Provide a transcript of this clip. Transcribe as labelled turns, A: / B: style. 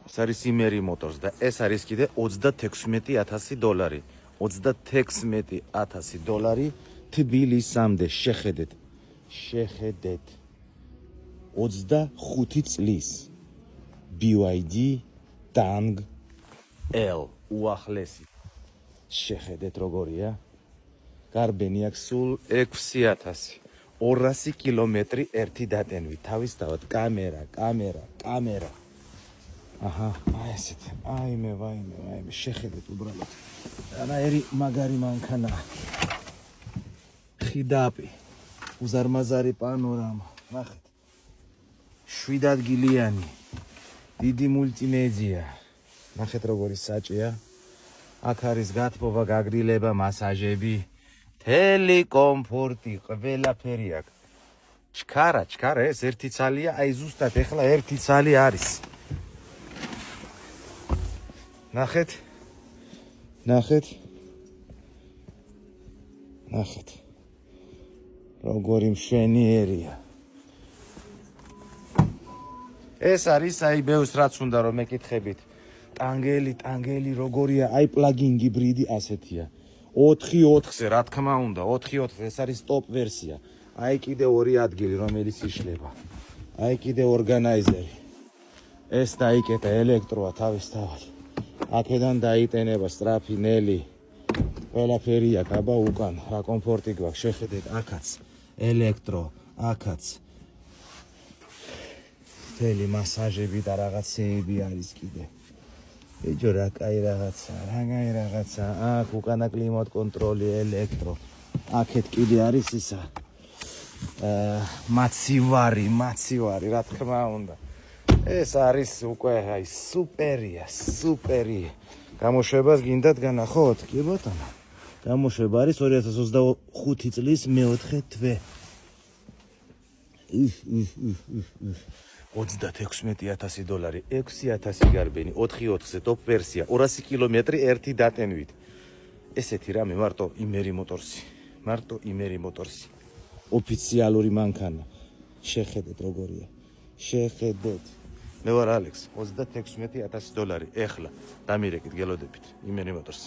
A: ეს არის იმერი მოტორს და ეს არის კიდე $36,000. $36,000 თბილისამდე შეხედეთ. 25 წლის BYD Tang L უახლესი. შეხედეთ როგორია. გარბენი აქვს სულ 6,000. 200 კილომეტრი ერთი დატენვით. თავისთავად კამერა. აჰა, აი ესეთ. აიმე, შეხედეთ უბრალოდ. რანაირი მაგარი მანქანა. ხიდაპი. უზარმაზარი პანორამა. ნახეთ. 7 ადგილიანი. დიდი მულტიმედია. ნახეთ როგორი საჭია. აქ არის გათბობა, გაგრილება, მასაჟები. თელი კომფორტი, ყველაფერი აქვს. ჩქარა, ეს ერთი ცალია, აი ზუსტად ეხლა ერთი ცალი არის. ნახეთ. როგორი მშვენიერია. ეს არის აი ბევრს რაც უნდა რომ მეკითხებით. ტანგელი როგორია, აი პლაგინ ჰიბრიდი ასეთია. 4/4-ზე რა თქმა უნდა, 4/4-ზე ეს არის ტოპ ვერსია. აი კიდე 2 ადგილი რომელიც იშლება. აი კიდე ორგანაიზერი. ეს დაიკეტა ელექტროა თავისთავად. აქედან დაიტენება სწრაფი ნელი. ყველაფერი აქვს, აბა უკან, რა კომფორტი გვაქვს, შეხედეთ, აქაც ელექტრო, აქაც თელი მასაჟები და რაღაცეები არის კიდე. ეჯო რა კაი რაღაცა, აქ უკანა კლიმატ კონტროლი, ელექტრო. აქეთ კიდე არის ისა მაცივარი, რა თქმა უნდა. ეს არის უკვე აი სუპერი. გამოშვებას გინდათ განახოთ? კი ბატონო. გამოშვება არის 2025 წლის მე-4 თვე. 36,000 $6,000 გარბენი, 4/4-ზე ტოპ ვერსია, 200 კილომეტრი ერთი დატენვით. ესეთი რამე მარტო იმერი მოტორსი. ოფიციალური მანქანა. შეხედეთ როგორია. შეხედეთ. მე ვარ ალექს, $36,000. ეხლა დამირეკით, გელოდებით იმერი მოტორს.